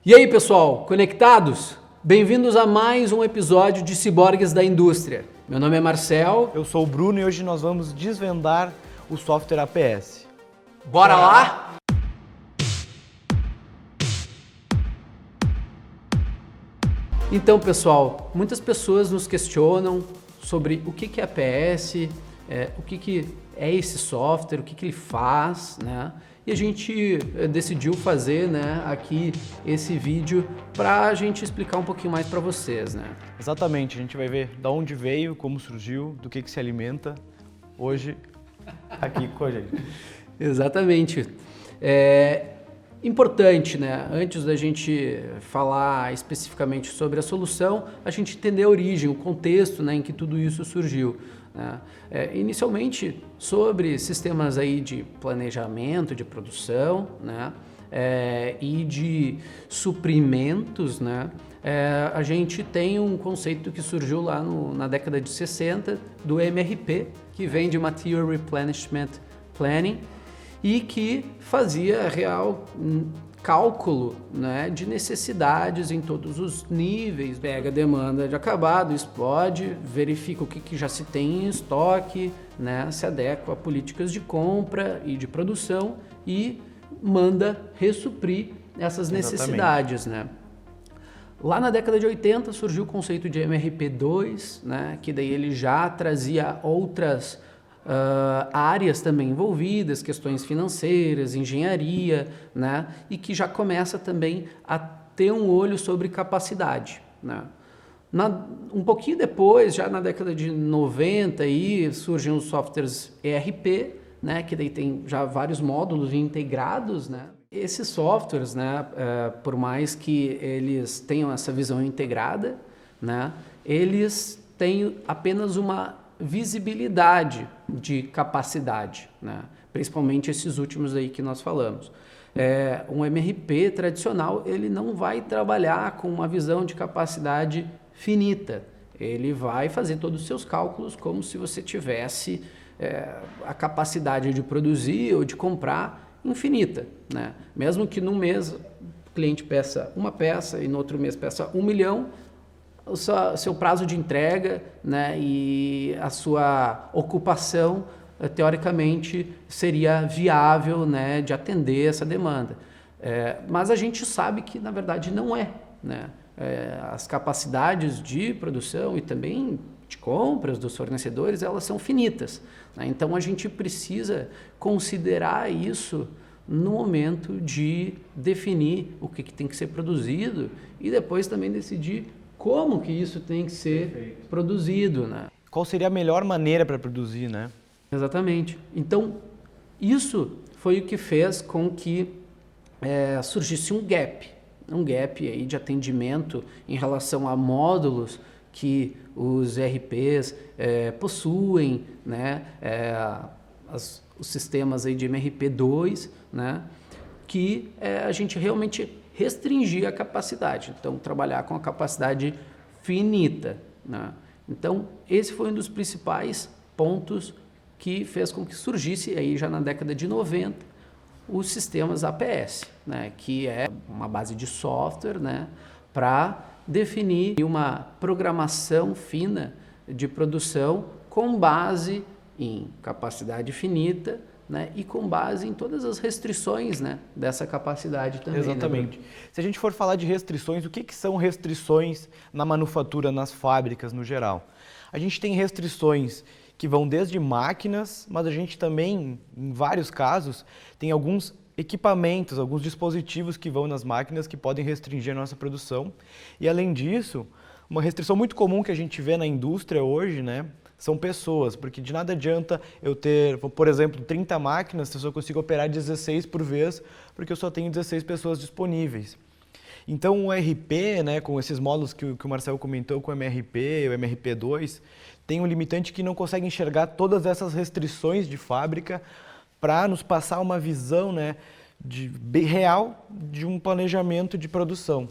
E aí, pessoal, conectados? Bem-vindos a mais um episódio de Ciborgues da Indústria. Meu nome é Marcel. Eu sou o Bruno e hoje nós vamos desvendar o software APS. Bora lá? Então, pessoal, muitas pessoas nos questionam sobre o que é APS, o que é esse software, o que ele faz, né? E a gente decidiu fazer, né, aqui esse vídeo para a gente explicar um pouquinho mais para vocês, né? Exatamente, a gente vai ver de onde veio, como surgiu, do que se alimenta hoje aqui com a gente. Exatamente. Importante, né? Antes da gente falar especificamente sobre a solução, a gente entender a origem, o contexto, né, em que tudo isso surgiu. Né? Inicialmente sobre sistemas aí de planejamento, de produção, né? E de suprimentos, né? A gente tem um conceito que surgiu lá na década de 60 do MRP, que vem de Material Replenishment Planning, e que fazia real cálculo, né, de necessidades em todos os níveis. Pega a demanda de acabado, explode, verifica o que já se tem em estoque, né, se adequa a políticas de compra e de produção e manda ressuprir essas necessidades. Né? Lá na década de 80 surgiu o conceito de MRP2, né, que daí ele já trazia outras áreas também envolvidas, questões financeiras, engenharia, né? E que já começa também a ter um olho sobre capacidade, né? Um pouquinho depois, já na década de 90, aí, surgem os softwares ERP, né? Que daí tem já vários módulos integrados, né? Esses softwares, né? Por mais que eles tenham essa visão integrada, né? Eles têm apenas uma visibilidade de capacidade, né? Principalmente esses últimos aí que nós falamos. Um MRP tradicional, ele não vai trabalhar com uma visão de capacidade finita, ele vai fazer todos os seus cálculos como se você tivesse a capacidade de produzir ou de comprar infinita, né? Mesmo que num mês o cliente peça uma peça e no outro mês peça 1 milhão, o seu prazo de entrega, né, e a sua ocupação, teoricamente, seria viável, né, de atender essa demanda. Mas a gente sabe que, na verdade, não é. Né? As capacidades de produção e também de compras dos fornecedores, elas são finitas. Né? Então, a gente precisa considerar isso no momento de definir o que tem que ser produzido e depois também decidir como que isso tem que ser produzido, né? Qual seria a melhor maneira para produzir, né? Exatamente. Então, isso foi o que fez com que surgisse um gap aí de atendimento em relação a módulos que os ERPs possuem, né? Os sistemas aí de MRP2, né? Que a gente realmente restringir a capacidade, então trabalhar com a capacidade finita. Né? Então esse foi um dos principais pontos que fez com que surgisse aí já na década de 90 os sistemas APS, né? Que é uma base de software, né? Para definir uma programação fina de produção com base em capacidade finita, né, e com base em todas as restrições, né, dessa capacidade também. Exatamente. Né? Se a gente for falar de restrições, o que são restrições na manufatura, nas fábricas no geral? A gente tem restrições que vão desde máquinas, mas a gente também, em vários casos, tem alguns equipamentos, alguns dispositivos que vão nas máquinas que podem restringir a nossa produção. E além disso, uma restrição muito comum que a gente vê na indústria hoje, né, são pessoas, porque de nada adianta eu ter, por exemplo, 30 máquinas se eu só consigo operar 16 por vez, porque eu só tenho 16 pessoas disponíveis. Então o RP, né, com esses módulos que o Marcelo comentou, com o MRP, o MRP2, tem um limitante que não consegue enxergar todas essas restrições de fábrica para nos passar uma visão, né, real de um planejamento de produção.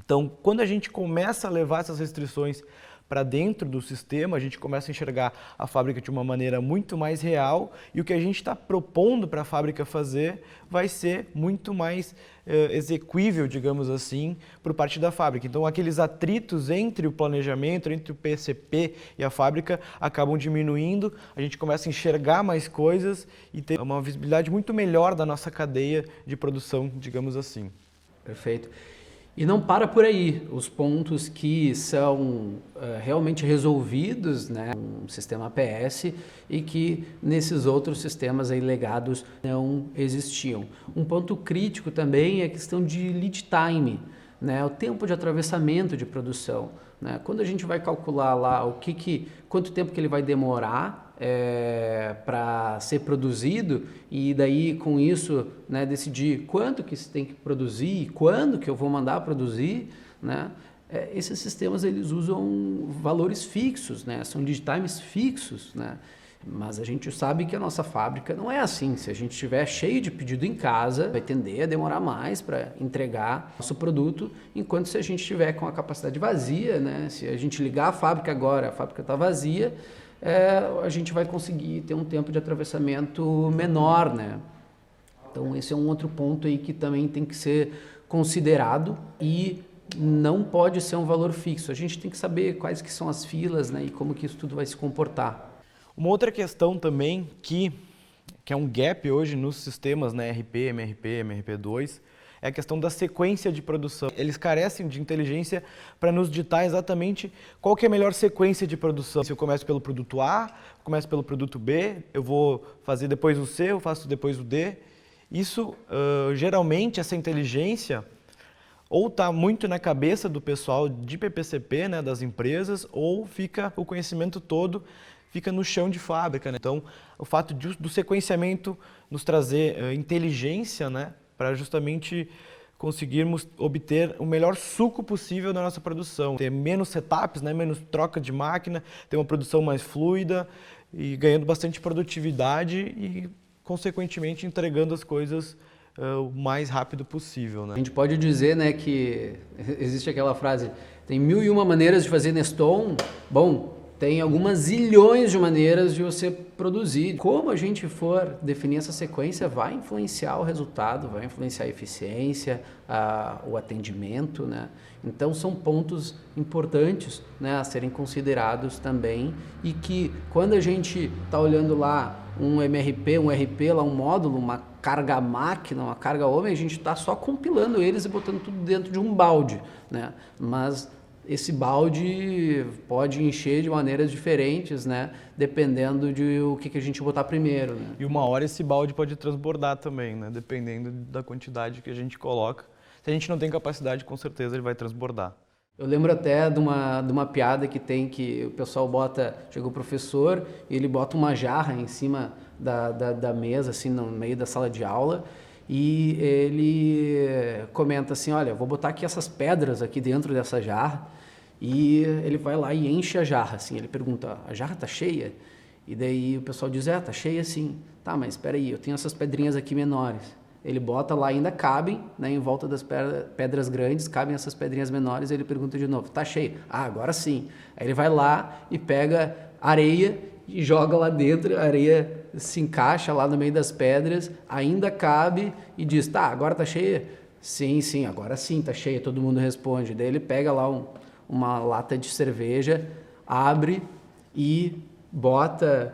Então, quando a gente começa a levar essas restrições para dentro do sistema, a gente começa a enxergar a fábrica de uma maneira muito mais real e o que a gente está propondo para a fábrica fazer vai ser muito mais execuível, digamos assim, por parte da fábrica. Então, aqueles atritos entre o planejamento, entre o PCP e a fábrica acabam diminuindo, a gente começa a enxergar mais coisas e ter uma visibilidade muito melhor da nossa cadeia de produção, digamos assim. Perfeito. E não para por aí. Os pontos que são realmente resolvidos, né, no sistema APS e que nesses outros sistemas aí legados não existiam. Um ponto crítico também é a questão de lead time, né, o tempo de atravessamento de produção. Né? Quando a gente vai calcular lá quanto tempo que ele vai demorar para ser produzido e daí com isso, né, decidir quanto que se tem que produzir, quando que eu vou mandar produzir, né? Esses sistemas eles usam valores fixos, né? São lead times fixos, né? Mas a gente sabe que a nossa fábrica não é assim. Se a gente estiver cheio de pedido em casa, vai tender a demorar mais para entregar nosso produto, enquanto se a gente estiver com a capacidade vazia, né? Se a gente ligar a fábrica agora, a fábrica está vazia, a gente vai conseguir ter um tempo de atravessamento menor, né? Então esse é um outro ponto aí que também tem que ser considerado e não pode ser um valor fixo. A gente tem que saber quais que são as filas, né, e como que isso tudo vai se comportar. Uma outra questão também que é um gap hoje nos sistemas, né, RP, MRP, MRP2, é a questão da sequência de produção. Eles carecem de inteligência para nos ditar exatamente qual que é a melhor sequência de produção. Se eu começo pelo produto A, começo pelo produto B, eu vou fazer depois o C, eu faço depois o D. Isso, geralmente, essa inteligência ou está muito na cabeça do pessoal de PPCP, né, das empresas, ou fica o conhecimento todo fica no chão de fábrica, né? Então, o fato do sequenciamento nos trazer inteligência, né, para justamente conseguirmos obter o melhor suco possível da nossa produção. Ter menos setups, né, menos troca de máquina, ter uma produção mais fluida e ganhando bastante produtividade e, consequentemente, entregando as coisas o mais rápido possível, né? A gente pode dizer, né, que existe aquela frase, tem 1001 maneiras de fazer Neston. Bom, tem algumas zilhões de maneiras de você produzir. Como a gente for definir essa sequência vai influenciar o resultado, vai influenciar a eficiência, o atendimento, né? Então são pontos importantes, né, a serem considerados também e que quando a gente está olhando lá um MRP, um RP, lá um módulo, uma carga máquina, uma carga homem, a gente está só compilando eles e botando tudo dentro de um balde, né? Mas esse balde pode encher de maneiras diferentes, né? Dependendo de o que a gente botar primeiro, né? E uma hora esse balde pode transbordar também, né? Dependendo da quantidade que a gente coloca. Se a gente não tem capacidade, com certeza ele vai transbordar. Eu lembro até de uma piada que tem que o pessoal chega o professor e ele bota uma jarra em cima da mesa, assim, no meio da sala de aula, e ele comenta assim, olha, vou botar aqui essas pedras aqui dentro dessa jarra, e ele vai lá e enche a jarra, assim, ele pergunta, a jarra tá cheia? E daí o pessoal diz, tá cheia sim. Tá, mas espera aí, eu tenho essas pedrinhas aqui menores. Ele bota lá, ainda cabem, né, em volta das pedras grandes, cabem essas pedrinhas menores, ele pergunta de novo, tá cheio? Ah, agora sim. Aí ele vai lá e pega areia e joga lá dentro, a areia se encaixa lá no meio das pedras, ainda cabe e diz, tá, agora tá cheia? Sim, agora sim tá cheia, todo mundo responde. Daí ele pega lá uma lata de cerveja, abre e bota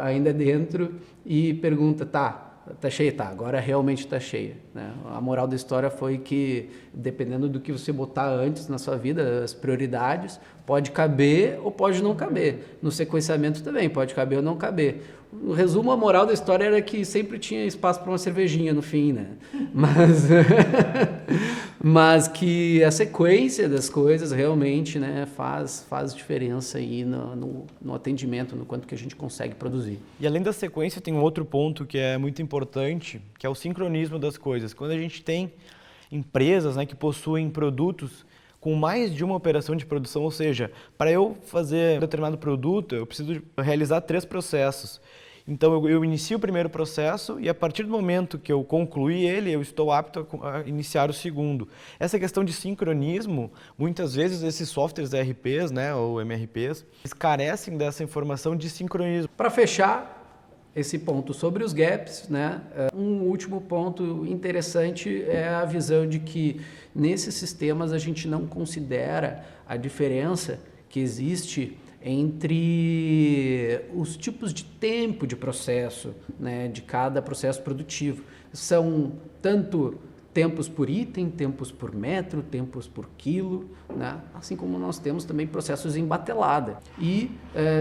ainda dentro e pergunta, tá cheia? Tá, agora realmente tá cheia, né? A moral da história foi que, dependendo do que você botar antes na sua vida, as prioridades, pode caber ou pode não caber. No sequenciamento também, pode caber ou não caber. No resumo, a moral da história era que sempre tinha espaço para uma cervejinha no fim, né? Mas que a sequência das coisas realmente, né, faz diferença aí no atendimento, no quanto que a gente consegue produzir. E além da sequência, tem um outro ponto que é muito importante, que é o sincronismo das coisas. Quando a gente tem empresas, né, que possuem produtos com mais de uma operação de produção, ou seja, para eu fazer um determinado produto, eu preciso realizar 3 processos. Então eu inicio o primeiro processo e a partir do momento que eu concluí ele, eu estou apto a iniciar o segundo. Essa questão de sincronismo, muitas vezes esses softwares ERPs, né, ou MRPs, eles carecem dessa informação de sincronismo. Para fechar esse ponto sobre os gaps, né, um último ponto interessante é a visão de que nesses sistemas a gente não considera a diferença que existe entre os tipos de tempo de processo, né, de cada processo produtivo. São tanto tempos por item, tempos por metro, tempos por quilo, né? Assim como nós temos também processos em batelada. E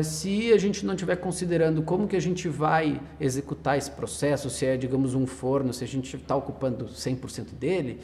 se a gente não estiver considerando como que a gente vai executar esse processo, se é, digamos, um forno, se a gente está ocupando 100% dele,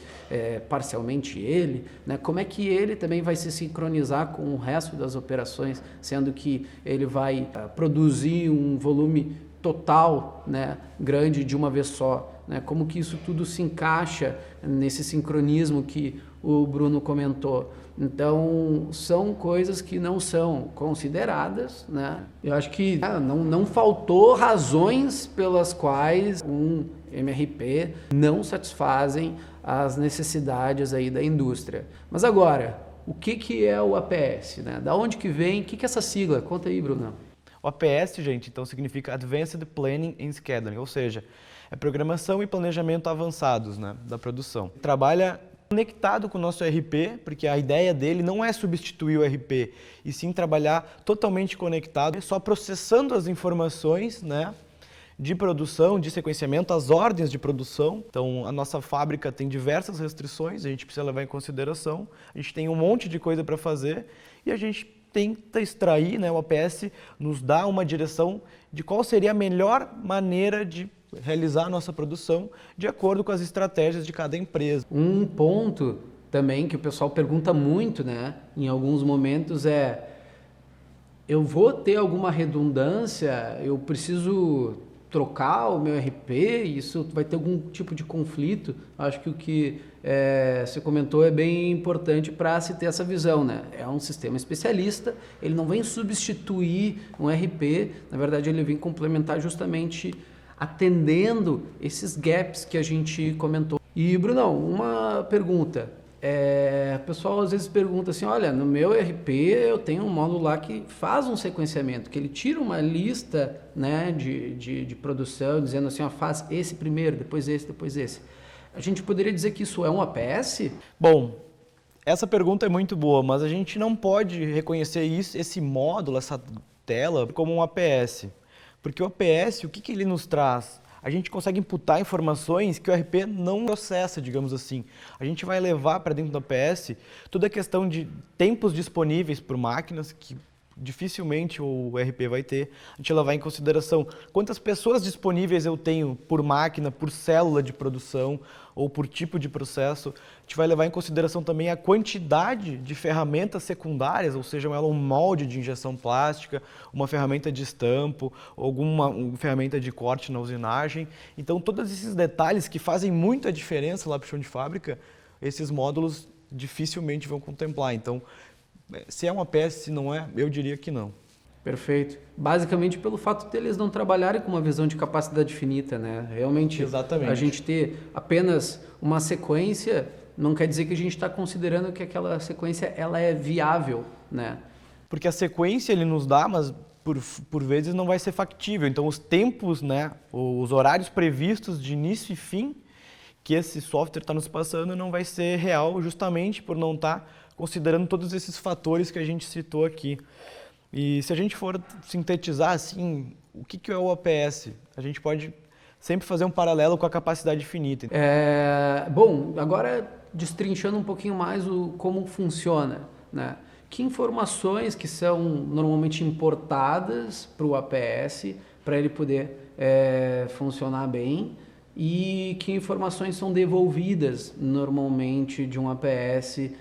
parcialmente ele, né? Como é que ele também vai se sincronizar com o resto das operações, sendo que ele vai produzir um volume total, né, grande de uma vez só, né? Como que isso tudo se encaixa nesse sincronismo que o Bruno comentou. Então, são coisas que não são consideradas, né? Eu acho que não faltou razões pelas quais um MRP não satisfazem as necessidades aí da indústria. Mas agora, o que é o APS, né? Da onde que vem? O que é essa sigla? Conta aí, Bruno. O APS, gente, então significa Advanced Planning and Scheduling, ou seja, é programação e planejamento avançados, né, da produção. Trabalha conectado com o nosso ERP, porque a ideia dele não é substituir o ERP, e sim trabalhar totalmente conectado, só processando as informações, né, de produção, de sequenciamento, as ordens de produção. Então, a nossa fábrica tem diversas restrições, a gente precisa levar em consideração, a gente tem um monte de coisa para fazer e a gente tenta extrair, né, o APS nos dá uma direção de qual seria a melhor maneira de realizar a nossa produção de acordo com as estratégias de cada empresa. Um ponto também que o pessoal pergunta muito, né, em alguns momentos eu vou ter alguma redundância, eu preciso trocar o meu RP, isso vai ter algum tipo de conflito? Acho que o que você comentou é bem importante para se ter essa visão, né? É um sistema especialista, ele não vem substituir um RP, na verdade ele vem complementar justamente atendendo esses gaps que a gente comentou. E, Brunão, uma pergunta. O pessoal às vezes pergunta assim, olha, no meu RP eu tenho um módulo lá que faz um sequenciamento, que ele tira uma lista, né, de produção, dizendo assim, ó, faz esse primeiro, depois esse, depois esse. A gente poderia dizer que isso é um APS? Bom, essa pergunta é muito boa, mas a gente não pode reconhecer esse módulo, essa tela, como um APS. Porque o APS, o que ele nos traz? A gente consegue imputar informações que o RP não processa, digamos assim. A gente vai levar para dentro do APS toda a questão de tempos disponíveis por máquinas, que dificilmente o RP vai ter. A gente vai levar em consideração quantas pessoas disponíveis eu tenho por máquina, por célula de produção ou por tipo de processo. A gente vai levar em consideração também a quantidade de ferramentas secundárias, ou seja, um molde de injeção plástica, uma ferramenta de estampo, alguma ferramenta de corte na usinagem. Então, todos esses detalhes que fazem muita diferença lá para o chão de fábrica, esses módulos dificilmente vão contemplar. Então, se é uma APS, se não é, eu diria que não. Perfeito. Basicamente pelo fato de eles não trabalharem com uma visão de capacidade finita, né? Realmente, exatamente, a gente ter apenas uma sequência não quer dizer que a gente está considerando que aquela sequência ela é viável, né? Porque a sequência ele nos dá, mas por vezes não vai ser factível. Então os tempos, né, os horários previstos de início e fim que esse software está nos passando não vai ser real justamente por não estar considerando todos esses fatores que a gente citou aqui. E se a gente for sintetizar assim, o que é o APS? A gente pode sempre fazer um paralelo com a capacidade finita. Bom, agora destrinchando um pouquinho mais como funciona, né? Que informações que são normalmente importadas para o APS para ele poder funcionar bem e que informações são devolvidas normalmente de um APS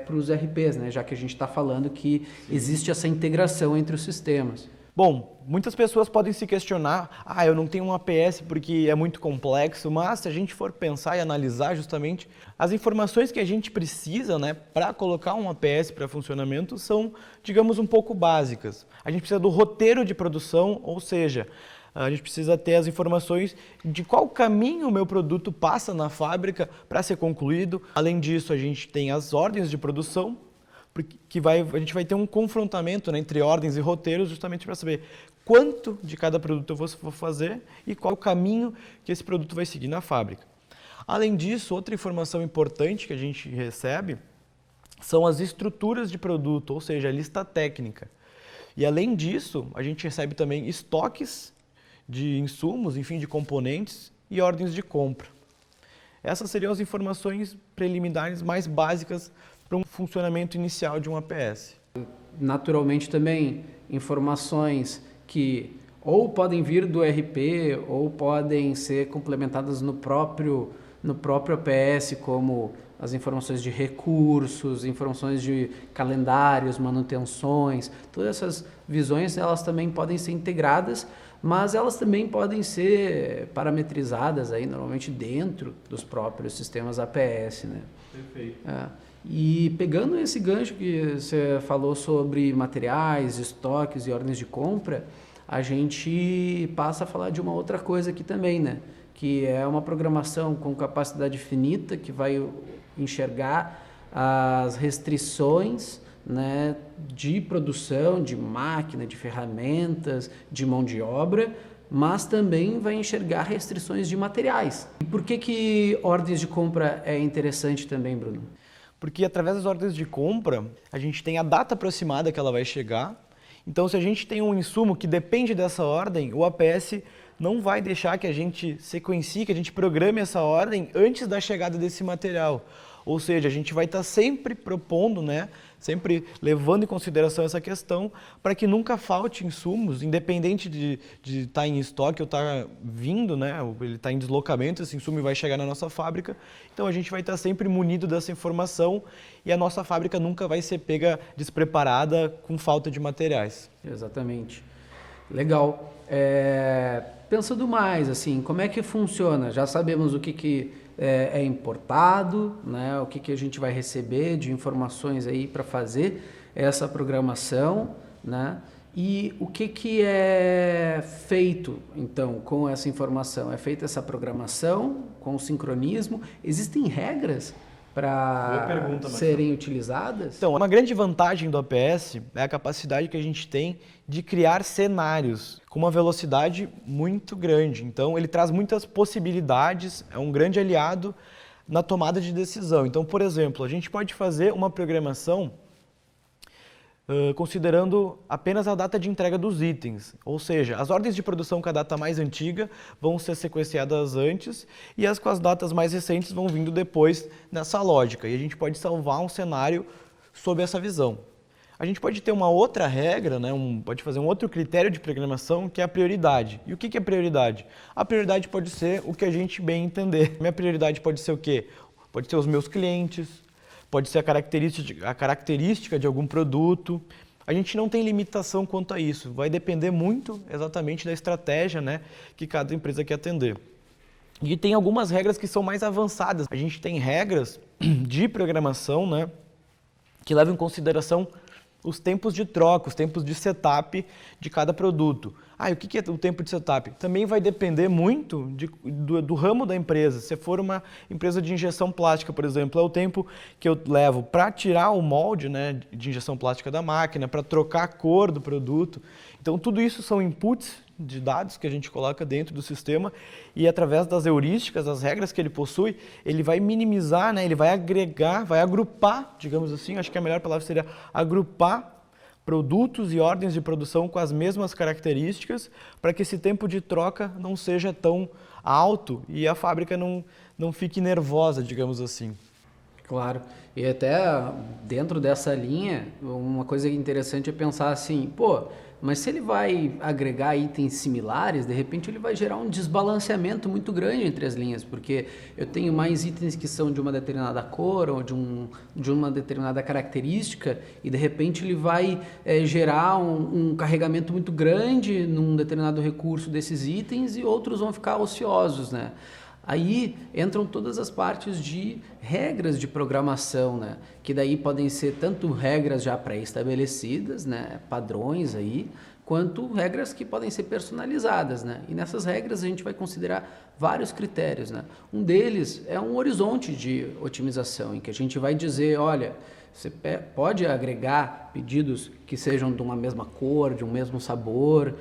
para os RPs, né? Já que a gente está falando que existe essa integração entre os sistemas. Bom, muitas pessoas podem se questionar, eu não tenho um APS porque é muito complexo, mas se a gente for pensar e analisar justamente, as informações que a gente precisa, né, para colocar um APS para funcionamento, são, digamos, um pouco básicas. A gente precisa do roteiro de produção, ou seja, quais são as etapas que a gente vai A gente precisa ter as informações de qual caminho o meu produto passa na fábrica para ser concluído. Além disso, a gente tem as ordens de produção, porque a gente vai ter um confrontamento, né, entre ordens e roteiros, justamente para saber quanto de cada produto eu vou fazer e qual o caminho que esse produto vai seguir na fábrica. Além disso, outra informação importante que a gente recebe são as estruturas de produto, ou seja, a lista técnica. E além disso, a gente recebe também estoques de insumos, enfim, de componentes e ordens de compra. Essas seriam as informações preliminares mais básicas para um funcionamento inicial de um APS. Naturalmente também informações que ou podem vir do ERP ou podem ser complementadas no próprio APS, como as informações de recursos, informações de calendários, manutenções, todas essas visões elas também podem ser integradas, mas elas também podem ser parametrizadas aí normalmente dentro dos próprios sistemas APS, né? Perfeito. E pegando esse gancho que você falou sobre materiais, estoques e ordens de compra, a gente passa a falar de uma outra coisa aqui também, né? Que é uma programação com capacidade finita que vai enxergar as restrições, né, de produção, de máquina, de ferramentas, de mão de obra, mas também vai enxergar restrições de materiais. E por que ordens de compra é interessante também, Bruno? Porque através das ordens de compra, a gente tem a data aproximada que ela vai chegar. Então, se a gente tem um insumo que depende dessa ordem, o APS não vai deixar que a gente sequencie, que a gente programe essa ordem antes da chegada desse material. Ou seja, a gente vai estar sempre propondo, né, sempre levando em consideração essa questão para que nunca falte insumos, independente de estar em estoque ou estar vindo, né, ele está em deslocamento, esse insumo vai chegar na nossa fábrica. Então a gente vai estar sempre munido dessa informação e a nossa fábrica nunca vai ser pega despreparada com falta de materiais. Exatamente. Legal. Pensando mais, assim, como é que funciona? Já sabemos o que é importado, né? O que a gente vai receber de informações aí para fazer essa programação, né? E o que é feito, então, com essa informação? É feita essa programação com sincronismo? Existem regras para serem utilizadas? Então, uma grande vantagem do APS é a capacidade que a gente tem de criar cenários com uma velocidade muito grande. Então, ele traz muitas possibilidades, é um grande aliado na tomada de decisão. Então, por exemplo, a gente pode fazer uma programação considerando apenas a data de entrega dos itens, ou seja, as ordens de produção com a data mais antiga vão ser sequenciadas antes e as com as datas mais recentes vão vindo depois nessa lógica, e a gente pode salvar um cenário sob essa visão. A gente pode ter uma outra regra, né, pode fazer um outro critério de programação que é a prioridade. E o que é prioridade? A prioridade pode ser o que a gente bem entender. Minha prioridade pode ser o quê? Pode ser os meus clientes, pode ser a característica de algum produto. A gente não tem limitação quanto a isso. Vai depender muito exatamente da estratégia, né, que cada empresa quer atender. E tem algumas regras que são mais avançadas. A gente tem regras de programação, né, que levam em consideração os tempos de troca, os tempos de setup de cada produto. E o que é o tempo de setup? Também vai depender muito do ramo da empresa. Se for uma empresa de injeção plástica, por exemplo, é o tempo que eu levo para tirar o molde, né, de injeção plástica da máquina, para trocar a cor do produto. Então, tudo isso são inputs de dados que a gente coloca dentro do sistema e através das heurísticas, das regras que ele possui, ele vai minimizar, né, ele vai agregar, vai agrupar, digamos assim, acho que a melhor palavra seria agrupar produtos e ordens de produção com as mesmas características para que esse tempo de troca não seja tão alto e a fábrica não fique nervosa, digamos assim. Claro, e até dentro dessa linha, uma coisa interessante é pensar assim, mas se ele vai agregar itens similares, de repente ele vai gerar um desbalanceamento muito grande entre as linhas, porque eu tenho mais itens que são de uma determinada cor ou de uma determinada característica e de repente ele vai gerar um carregamento muito grande num determinado recurso desses itens e outros vão ficar ociosos, né? Aí entram todas as partes de regras de programação, né? Que daí podem ser tanto regras já pré-estabelecidas, né? Padrões aí, quanto regras que podem ser personalizadas, né? E nessas regras a gente vai considerar vários critérios, né? Um deles é um horizonte de otimização, em que a gente vai dizer, olha, você pode agregar pedidos que sejam de uma mesma cor, de um mesmo sabor,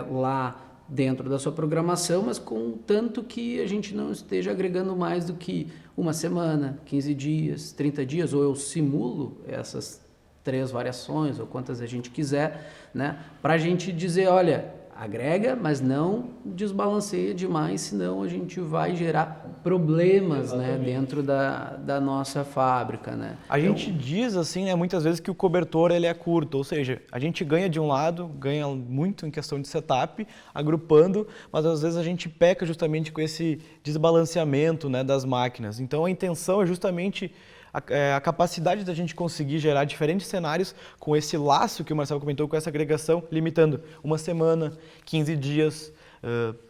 lá dentro da sua programação, mas contanto que a gente não esteja agregando mais do que uma semana, 15 dias, 30 dias, ou eu simulo essas 3 variações, ou quantas a gente quiser, né? Para a gente dizer, olha, agrega, mas não desbalanceia demais, senão a gente vai gerar problemas, né, dentro da nossa fábrica, né? A gente diz assim, né, muitas vezes que o cobertor ele é curto, ou seja, a gente ganha de um lado, ganha muito em questão de setup, agrupando, mas às vezes a gente peca justamente com esse desbalanceamento, né, das máquinas. Então a intenção é justamente a capacidade da gente conseguir gerar diferentes cenários com esse laço que o Marcelo comentou, com essa agregação, limitando uma semana, 15 dias,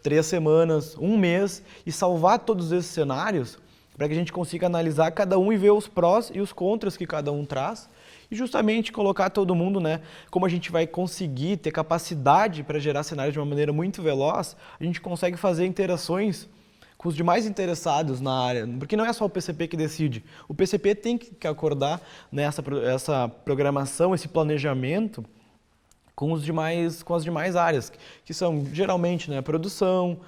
3 semanas, um mês, e salvar todos esses cenários para que a gente consiga analisar cada um e ver os prós e os contras que cada um traz e justamente colocar todo mundo, né, como a gente vai conseguir ter capacidade para gerar cenários de uma maneira muito veloz, a gente consegue fazer interações com os demais interessados na área, porque não é só o PCP que decide. O PCP tem que acordar, né, essa programação, esse planejamento com as demais áreas, que são geralmente, né, produção,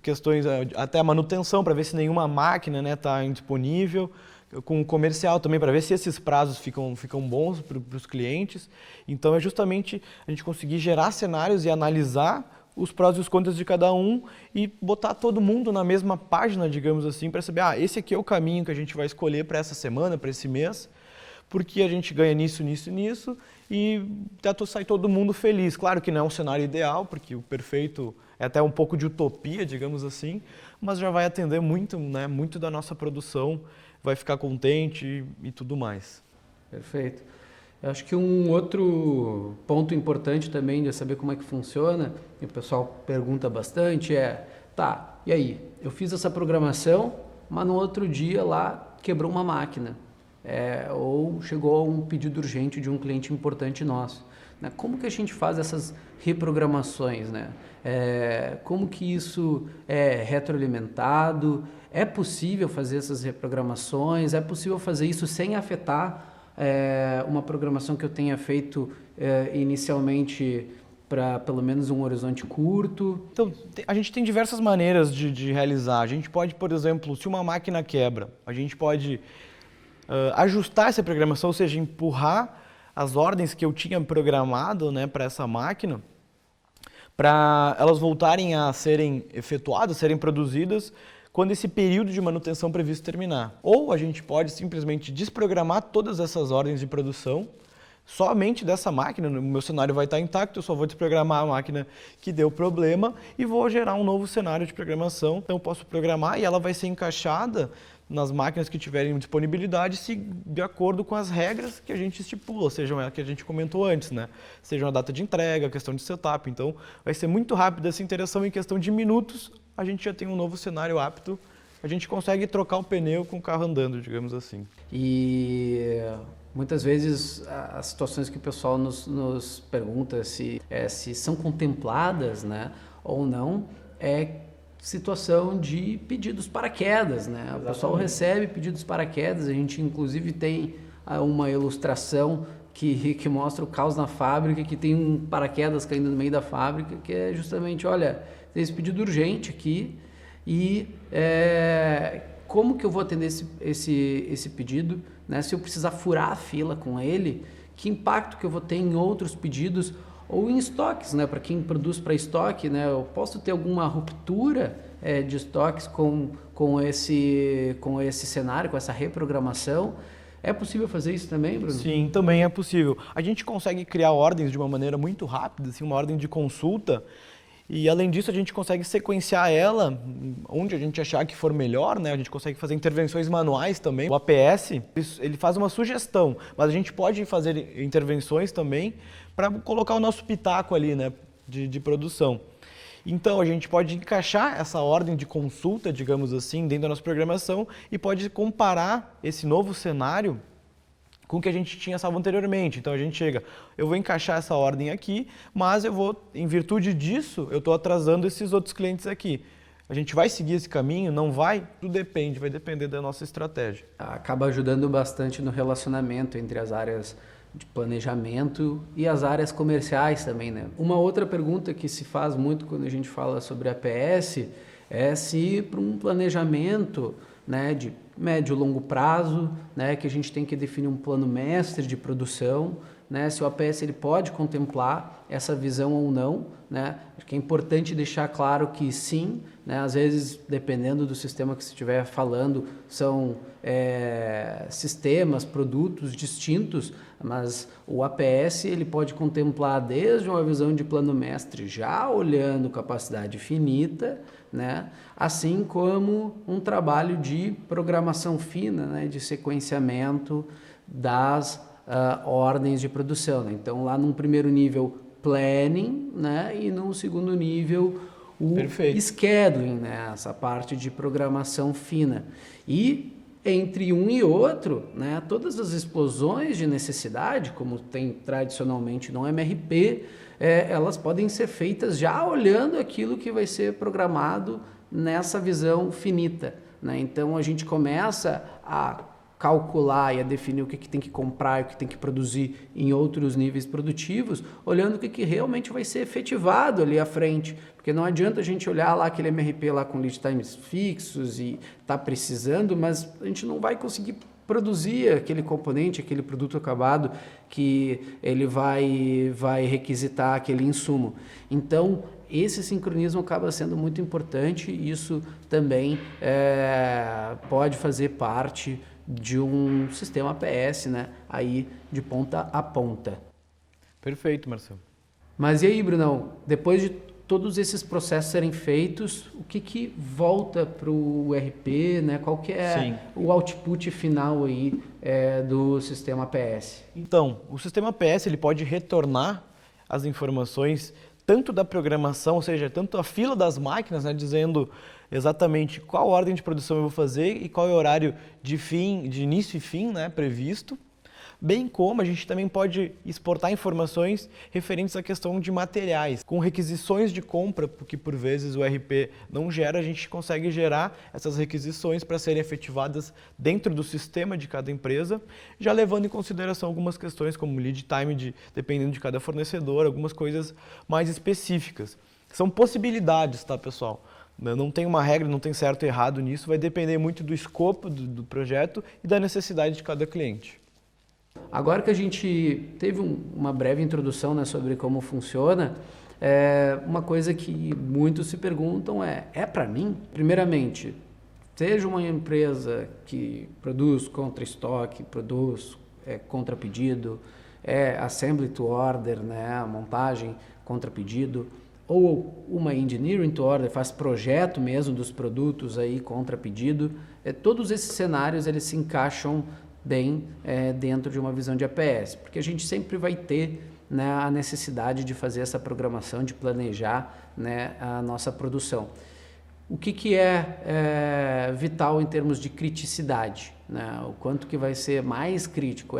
questões até a manutenção, para ver se nenhuma máquina, né, está indisponível, com o comercial também, para ver se esses prazos ficam bons para os clientes. Então é justamente a gente conseguir gerar cenários e analisar os prós e os contras de cada um e botar todo mundo na mesma página, digamos assim, para saber, esse aqui é o caminho que a gente vai escolher para essa semana, para esse mês, porque a gente ganha nisso, nisso e nisso e sai todo mundo feliz. Claro que não é um cenário ideal, porque o perfeito é até um pouco de utopia, digamos assim, mas já vai atender muito, né, muito da nossa produção, vai ficar contente e tudo mais. Perfeito. Eu acho que um outro ponto importante também de saber como é que funciona, e o pessoal pergunta bastante, tá, e aí? Eu fiz essa programação, mas no outro dia lá quebrou uma máquina, ou chegou um pedido urgente de um cliente importante nosso. Né? Como que a gente faz essas reprogramações? Né? Como que isso é retroalimentado? É possível fazer essas reprogramações? É possível fazer isso sem afetar uma programação que eu tenha feito inicialmente para pelo menos um horizonte curto? Então, a gente tem diversas maneiras de realizar. A gente pode, por exemplo, se uma máquina quebra, a gente pode ajustar essa programação, ou seja, empurrar as ordens que eu tinha programado, né, para essa máquina, para elas voltarem a serem efetuadas, serem produzidas, quando esse período de manutenção previsto terminar. Ou a gente pode simplesmente desprogramar todas essas ordens de produção, somente dessa máquina, o meu cenário vai estar intacto, eu só vou desprogramar a máquina que deu problema e vou gerar um novo cenário de programação. Então eu posso programar e ela vai ser encaixada nas máquinas que tiverem disponibilidade de acordo com as regras que a gente estipula, sejam a que a gente comentou antes, né? Seja a data de entrega, a questão de setup. Então vai ser muito rápida essa interação, em questão de minutos a gente já tem um novo cenário apto, a gente consegue trocar o pneu com o carro andando, digamos assim. E muitas vezes as situações que o pessoal nos pergunta se são contempladas, né, ou não, situação de pedidos paraquedas, né? Exatamente. O pessoal recebe pedidos paraquedas, a gente inclusive tem uma ilustração que mostra o caos na fábrica, que tem um paraquedas caindo no meio da fábrica, que é justamente, olha, tem esse pedido urgente aqui e como que eu vou atender esse pedido, né? Se eu precisar furar a fila com ele, que impacto que eu vou ter em outros pedidos ou em estoques, né? Para quem produz para estoque, né? Eu posso ter alguma ruptura de estoques com esse cenário, com essa reprogramação. É possível fazer isso também, Bruno? Sim, também é possível. A gente consegue criar ordens de uma maneira muito rápida, assim, uma ordem de consulta, e além disso a gente consegue sequenciar ela onde a gente achar que for melhor, né? A gente consegue fazer intervenções manuais também. O APS, ele faz uma sugestão, mas a gente pode fazer intervenções também para colocar o nosso pitaco ali, né, de produção. Então a gente pode encaixar essa ordem de consulta, digamos assim, dentro da nossa programação e pode comparar esse novo cenário com o que a gente tinha salvo anteriormente. Então a gente chega, eu vou encaixar essa ordem aqui, mas eu vou, em virtude disso, eu estou atrasando esses outros clientes aqui. A gente vai seguir esse caminho? Não vai? Tudo depende, vai depender da nossa estratégia. Acaba ajudando bastante no relacionamento entre as áreas de planejamento e as áreas comerciais também, né? Uma outra pergunta que se faz muito quando a gente fala sobre APS é se para um planejamento, né, de médio e longo prazo, né, que a gente tem que definir um plano mestre de produção, né, se o APS ele pode contemplar essa visão ou não, né? Acho que é importante deixar claro que sim, né, às vezes dependendo do sistema que você estiver falando, são sistemas, produtos distintos, mas o APS ele pode contemplar desde uma visão de plano mestre já olhando capacidade finita, né, assim como um trabalho de programação fina, né, de sequenciamento das ordens de produção, né? Então, lá num primeiro nível, planning, né? E num segundo nível, o scheduling, né? Essa parte de programação fina. E entre um e outro, né? Todas as explosões de necessidade, como tem tradicionalmente no MRP, elas podem ser feitas já olhando aquilo que vai ser programado nessa visão finita, né? Então, a gente começa a calcular e a definir o que tem que comprar e o que tem que produzir em outros níveis produtivos, olhando o que realmente vai ser efetivado ali à frente. Porque não adianta a gente olhar lá aquele MRP lá com lead times fixos e tá precisando, mas a gente não vai conseguir produzir aquele componente, aquele produto acabado que ele vai requisitar aquele insumo. Então, esse sincronismo acaba sendo muito importante e isso também pode fazer parte de um sistema APS, né? Aí de ponta a ponta. Perfeito, Marcelo. Mas e aí, Brunão? Depois de todos esses processos serem feitos, o que volta para o RP, né? Qual que é o output final aí do sistema APS? Então, o sistema APS ele pode retornar as informações tanto da programação, ou seja, tanto a fila das máquinas, né, dizendo exatamente qual ordem de produção eu vou fazer e qual é o horário de início e fim, né, previsto, bem como a gente também pode exportar informações referentes à questão de materiais, com requisições de compra, porque por vezes o RP não gera, a gente consegue gerar essas requisições para serem efetivadas dentro do sistema de cada empresa, já levando em consideração algumas questões como lead time, dependendo de cada fornecedor, algumas coisas mais específicas. São possibilidades, tá, pessoal? Não tem uma regra, não tem certo e errado nisso, vai depender muito do escopo do projeto e da necessidade de cada cliente. Agora que a gente teve uma breve introdução, né, sobre como funciona, uma coisa que muitos se perguntam é para mim? Primeiramente, seja uma empresa que produz contra estoque, produz contra pedido, assembly to order, né, a montagem contra pedido, ou uma engineering to order, faz projeto mesmo dos produtos aí contra pedido, todos esses cenários eles se encaixam bem dentro de uma visão de APS, porque a gente sempre vai ter, né, a necessidade de fazer essa programação, de planejar, né, a nossa produção. O que é vital em termos de criticidade, né? O quanto que vai ser mais crítico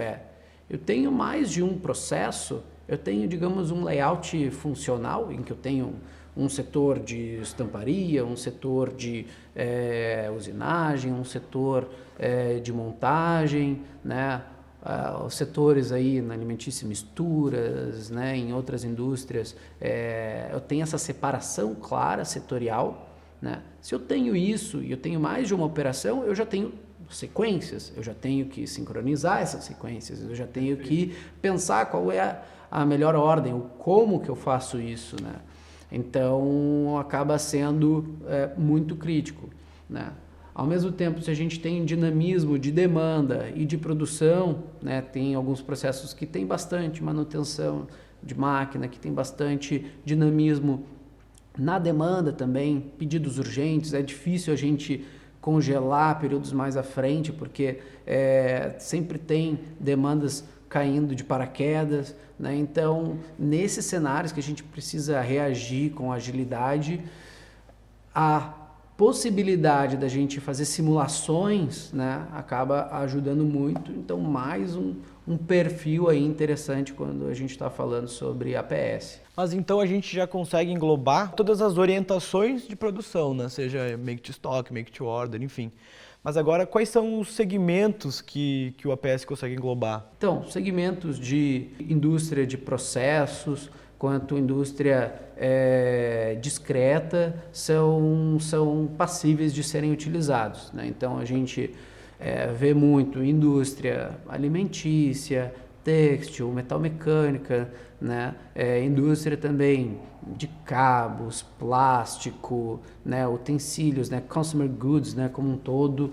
eu tenho mais de um processo, eu tenho, digamos, um layout funcional, em que eu tenho um setor de estamparia, um setor de usinagem, um setor de montagem, né? Os setores aí na alimentícia, misturas, né? Em outras indústrias, eu tenho essa separação clara, setorial, né? Se eu tenho isso e eu tenho mais de uma operação, eu já tenho sequências, eu já tenho que sincronizar essas sequências, eu já tenho que pensar qual é a melhor ordem, o como que eu faço isso, né? Então, acaba sendo muito crítico, né? Ao mesmo tempo, se a gente tem dinamismo de demanda e de produção, né, tem alguns processos que tem bastante manutenção de máquina, que tem bastante dinamismo na demanda também, pedidos urgentes, é difícil a gente congelar períodos mais à frente, porque sempre tem demandas caindo de paraquedas, né? Então, nesses cenários que a gente precisa reagir com agilidade, a possibilidade da gente fazer simulações, né, acaba ajudando muito. Então, mais um perfil aí interessante quando a gente está falando sobre APS. Mas então a gente já consegue englobar todas as orientações de produção, né? Seja make to stock, make to order, enfim. Mas agora, quais são os segmentos que o APS consegue englobar? Então, segmentos de indústria de processos, quanto indústria discreta, são passíveis de serem utilizados, né? Então, a gente vê muito indústria alimentícia, têxtil, metalmecânica, né? Indústria também de cabos, plástico, né? Utensílios, né? Consumer goods, né? Como um todo.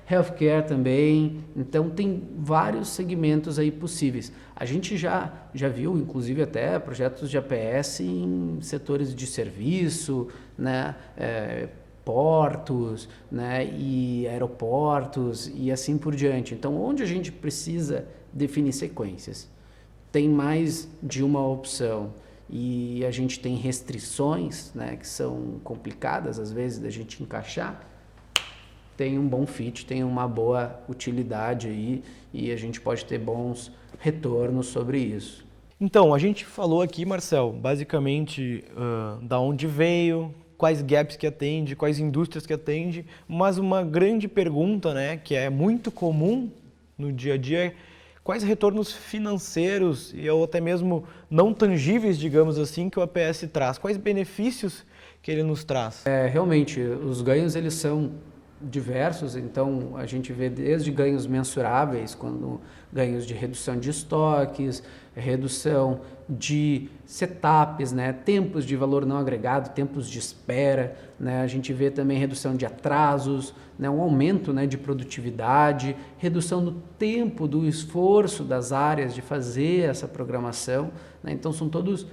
Healthcare também. Então tem vários segmentos aí possíveis. A gente já viu, inclusive, até projetos de APS em setores de serviço, né? Portos, né? E aeroportos e assim por diante. Então, onde a gente precisa definir sequências, tem mais de uma opção e a gente tem restrições, né? Que são complicadas às vezes da gente encaixar, tem um bom fit, tem uma boa utilidade aí e a gente pode ter bons retornos sobre isso. Então, a gente falou aqui, Marcel, basicamente da onde veio, quais gaps que atende, quais indústrias que atende, mas uma grande pergunta, né, que é muito comum no dia a dia é quais retornos financeiros e ou até mesmo não tangíveis, digamos assim, que o APS traz, quais benefícios que ele nos traz? Realmente, os ganhos eles são diversos, então a gente vê desde ganhos mensuráveis, quando ganhos de redução de estoques, redução de setups, né, tempos de valor não agregado, tempos de espera, né, a gente vê também redução de atrasos, né, um aumento, né, de produtividade, redução do tempo, do esforço das áreas de fazer essa programação, né, então são todos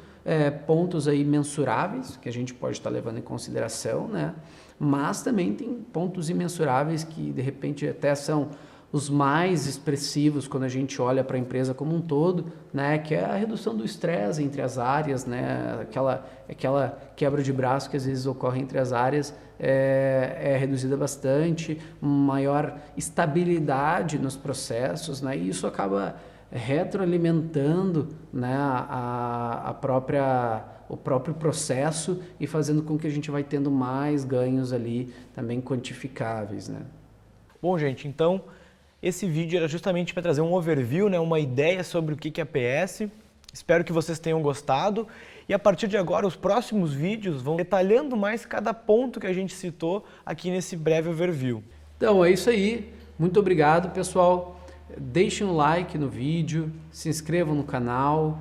pontos aí mensuráveis que a gente pode estar levando em consideração, né? Mas também tem pontos imensuráveis que de repente até são os mais expressivos quando a gente olha para a empresa como um todo, né? Que é a redução do estresse entre as áreas, né? Aquela quebra de braço que às vezes ocorre entre as áreas é reduzida bastante, maior estabilidade nos processos, né? E isso acaba retroalimentando, né, o próprio processo e fazendo com que a gente vai tendo mais ganhos ali também quantificáveis, né? Bom, gente, então esse vídeo era justamente para trazer um overview, né, uma ideia sobre o que é APS. Espero que vocês tenham gostado e a partir de agora os próximos vídeos vão detalhando mais cada ponto que a gente citou aqui nesse breve overview. Então é isso aí, muito obrigado, pessoal. Deixem um like no vídeo, se inscrevam no canal,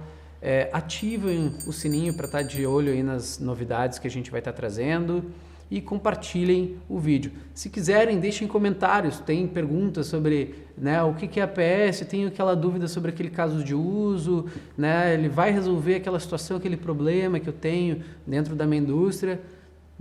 ativem o sininho para estar de olho aí nas novidades que a gente vai estar trazendo e compartilhem o vídeo. Se quiserem, deixem comentários, tem perguntas sobre, né, o que é APS, tem aquela dúvida sobre aquele caso de uso, né, ele vai resolver aquela situação, aquele problema que eu tenho dentro da minha indústria.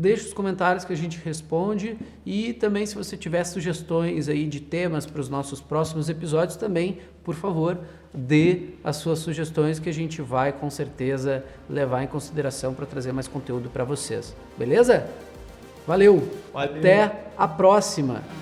Deixe os comentários que a gente responde e também se você tiver sugestões aí de temas para os nossos próximos episódios também, por favor, dê as suas sugestões que a gente vai com certeza levar em consideração para trazer mais conteúdo para vocês. Beleza? Valeu! Até a próxima!